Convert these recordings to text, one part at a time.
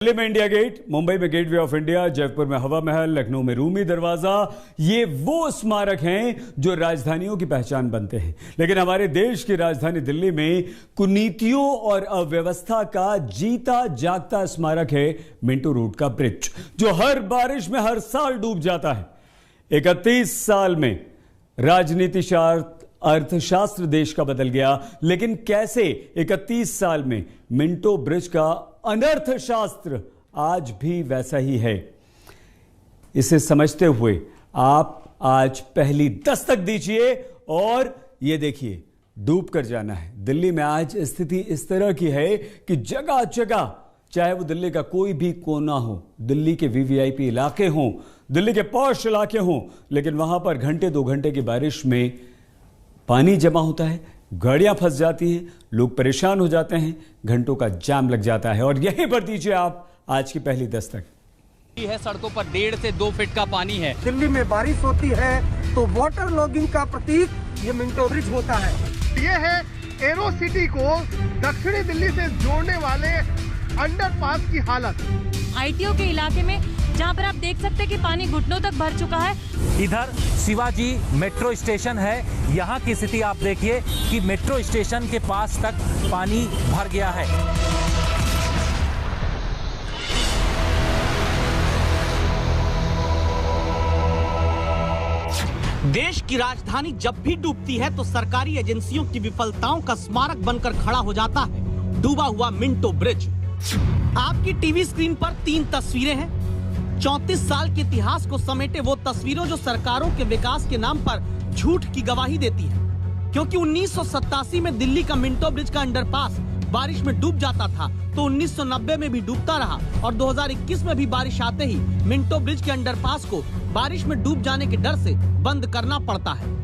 दिल्ली में India gate, Mumbai में gateway of India, Jaipur में हवा महल, लखनऊ में रूमी दरवाजा, ये वो स्मारक हैं जो राजधानियों की पहचान बनते हैं। लेकिन हमारे देश की राजधानी दिल्ली में कुनीतियों और अव्यवस्था का जीता जागता स्मारक है मिंटो रोड का ब्रिज, जो हर बारिश में हर साल डूब जाता है। 31 साल में राजनीति अर्थशास्त्र देश का बदल गया, लेकिन कैसे 31 साल में मिंटो ब्रिज का अनर्थशास्त्र आज भी वैसा ही है। इसे समझते हुए आप आज पहली दस्तक दीजिए और ये देखिए, डूब कर जाना है। दिल्ली में आज स्थिति इस तरह की है कि जगह जगह, चाहे वो दिल्ली का कोई भी कोना हो, दिल्ली के वीवीआईपी इलाके हों, दिल्ली के पॉश इलाके हों, लेकिन वहां पर घंटे 2 घंटे की बारिश में पानी जमा होता है, गाड़ियां फंस जाती हैं, लोग परेशान हो जाते हैं, घंटों का जाम लग जाता है। और यहीं पर दीजिए आप आज की पहली दस्तक। है सड़कों पर 1.5 से 2 फीट का पानी है। दिल्ली में बारिश होती है तो वाटर लॉगिंग का प्रतीक ये मिंटो ब्रिज होता है। ये है एरो सिटी को दक्षिणी दिल्ली से जोड़ने वाले अंडरपास की हालत। आईटीओ के इलाके में जहां पर आप देख सकते हैं कि पानी घुटनों तक भर चुका है। इधर शिवाजी मेट्रो स्टेशन है, यहाँ की स्थिति आप देखिए कि मेट्रो स्टेशन के पास तक पानी भर गया है। देश की राजधानी जब भी डूबती है तो सरकारी एजेंसियों की विफलताओं का स्मारक बनकर खड़ा हो जाता है डूबा हुआ मिंटो ब्रिज। आपकी टीवी स्क्रीन पर 3 तस्वीरें हैं। 34 साल के इतिहास को समेटे वो तस्वीरों जो सरकारों के विकास के नाम पर झूठ की गवाही देती है, क्योंकि 1987 में दिल्ली का मिंटो ब्रिज का अंडरपास बारिश में डूब जाता था तो 1990 में भी डूबता रहा और 2021 में भी बारिश आते ही मिंटो ब्रिज के अंडरपास को बारिश में डूब जाने के डर से बंद करना पड़ता है।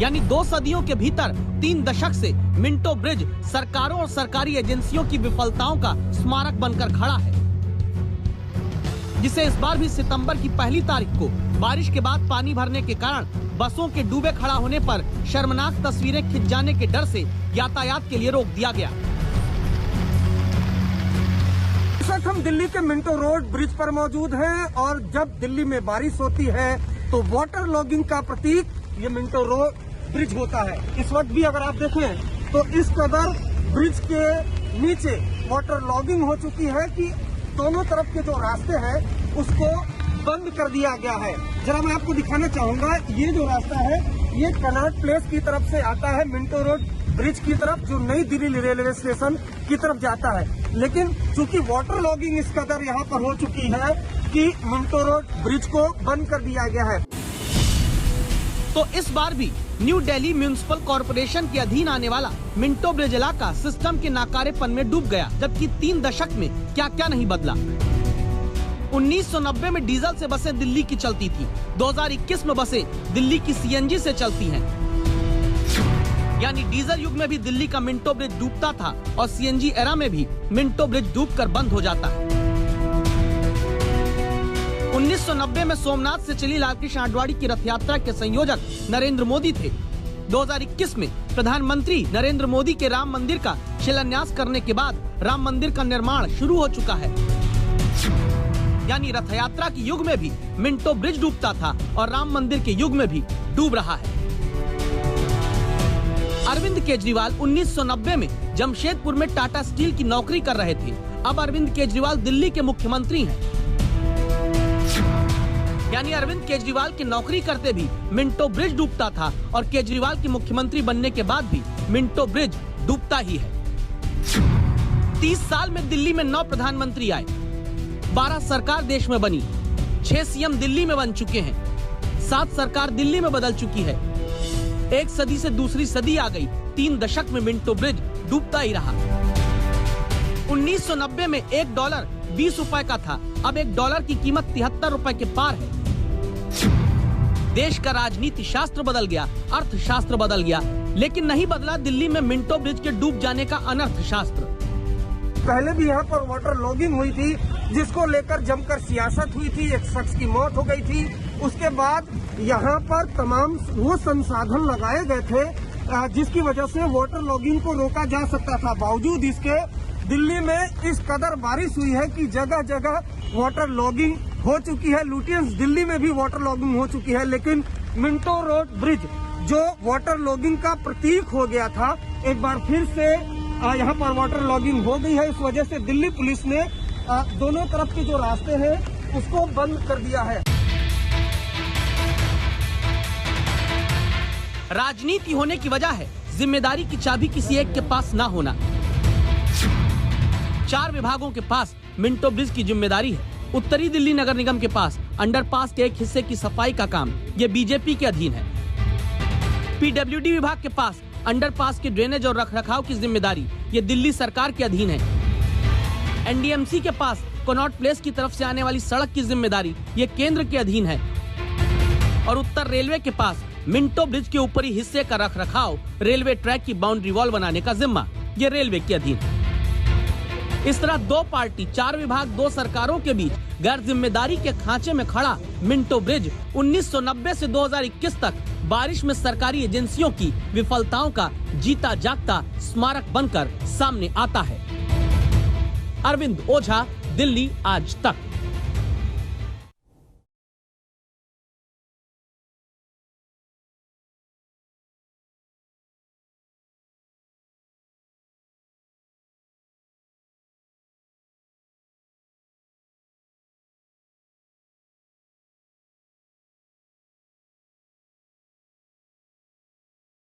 यानी 2 सदियों के भीतर 3 दशक से मिंटो ब्रिज सरकारों और सरकारी एजेंसियों की विफलताओं का स्मारक बनकर खड़ा है, जिसे इस बार भी सितंबर की 1 तारीख को बारिश के बाद पानी भरने के कारण बसों के डूबे खड़ा होने पर शर्मनाक तस्वीरें खिंच जाने के डर से यातायात के लिए रोक दिया गया। इस वक्त हम दिल्ली के मिंटो रोड ब्रिज पर मौजूद हैं और जब दिल्ली में बारिश होती है तो वाटर लॉगिंग का प्रतीक ये मिंटो रोड ब्रिज होता है। इस वक्त भी अगर आप देखें तो इस कदर ब्रिज के नीचे वाटर लॉगिंग हो चुकी है कि दोनों तरफ के जो रास्ते हैं उसको बंद कर दिया गया है। जरा मैं आपको दिखाना चाहूंगा, ये जो रास्ता है ये कनॉट प्लेस की तरफ से आता है मिंटो रोड ब्रिज की तरफ, जो नई दिल्ली रेलवे स्टेशन की तरफ जाता है। लेकिन चूंकि वाटर लॉगिंग इस कदर यहाँ पर हो चुकी है कि मिंटो रोड ब्रिज को बंद कर दिया गया है। तो इस बार भी न्यू दिल्ली म्युनिसिपल कॉर्पोरेशन के अधीन आने वाला मिंटो ब्रिज इलाका सिस्टम के नाकारेपन में डूब गया, जबकि 3 दशक में क्या क्या नहीं बदला। 1990 में डीजल से बसें दिल्ली की चलती थी, 2021 में बसें दिल्ली की सीएनजी से चलती हैं। यानी डीजल युग में भी दिल्ली का मिंटो ब्रिज डूबता था और सीएनजी एरा में भी मिंटो ब्रिज डूबकर बंद हो जाता है। 1990 में सोमनाथ से चली लालकृष्ण आडवाणी की रथ यात्रा के संयोजक नरेंद्र मोदी थे। 2021 में प्रधानमंत्री नरेंद्र मोदी के राम मंदिर का शिलान्यास करने के बाद राम मंदिर का निर्माण शुरू हो चुका है। यानी रथ यात्रा के युग में भी मिंटो ब्रिज डूबता था और राम मंदिर के युग में भी डूब रहा है। अरविंद केजरीवाल 1990 में जमशेदपुर में टाटा स्टील की नौकरी कर रहे थे। अब अरविंद केजरीवाल दिल्ली के मुख्यमंत्री हैं। यानी अरविंद केजरीवाल की नौकरी करते भी मिंटो ब्रिज डूबता था और केजरीवाल की मुख्यमंत्री बनने के बाद भी मिंटो ब्रिज डूबता ही है। 30 साल में दिल्ली में 9 प्रधानमंत्री आए, 12 सरकार देश में बनी, 6 सीएम दिल्ली में बन चुके हैं, 7 सरकार दिल्ली में बदल चुकी है। 1 सदी से दूसरी सदी आ गई, 3 दशक में मिंटो ब्रिज डूबता ही रहा। 1990 में $1 20 रुपए का था, अब $1 की कीमत 73 रुपए के पार है। देश का राजनीति शास्त्र बदल गया, अर्थशास्त्र बदल गया, लेकिन नहीं बदला दिल्ली में मिंटो ब्रिज के डूब जाने का अनर्थशास्त्र। पहले भी यहाँ पर वाटर लॉगिंग हुई थी, जिसको लेकर जमकर सियासत हुई थी, एक शख्स की मौत हो गई थी। उसके बाद यहाँ पर तमाम वो संसाधन लगाए गए थे जिसकी वजह से वाटर लॉगिंग को रोका जा सकता था। बावजूद इसके दिल्ली में इस कदर बारिश हुई है कि जगह जगह वाटर लॉगिंग हो चुकी है। लुटियंस दिल्ली में भी वाटर लॉगिंग हो चुकी है, लेकिन मिंटो रोड ब्रिज जो वाटर लॉगिंग का प्रतीक हो गया था, एक बार फिर से यहाँ पर वाटर लॉगिंग हो गई है। इस वजह से दिल्ली पुलिस ने दोनों तरफ के जो रास्ते हैं उसको बंद कर दिया है। राजनीति होने की वजह है जिम्मेदारी की चाबी किसी एक के पास ना होना। 4 विभागों के पास मिंटो ब्रिज की जिम्मेदारी है। उत्तरी दिल्ली नगर निगम के पास अंडरपास के एक हिस्से की सफाई का काम ये बीजेपी के अधीन है। पीडब्ल्यूडी विभाग के पास अंडरपास के ड्रेनेज और रखरखाव की जिम्मेदारी ये दिल्ली सरकार के अधीन है। एनडीएमसी के पास कनॉट प्लेस की तरफ से आने वाली सड़क की जिम्मेदारी ये केंद्र के अधीन है। और उत्तर रेलवे के पास मिंटो ब्रिज के ऊपरी हिस्से का रखरखाव, रेलवे ट्रैक की बाउंड्री वॉल बनाने का जिम्मा ये रेलवे के अधीन है। इस तरह 2 पार्टी, 4 विभाग, 2 सरकारों के बीच गैर जिम्मेदारी के खांचे में खड़ा मिंटो ब्रिज 1990 से 2021 तक बारिश में सरकारी एजेंसियों की विफलताओं का जीता जागता स्मारक बनकर सामने आता है। अरविंद ओझा, दिल्ली आज तक।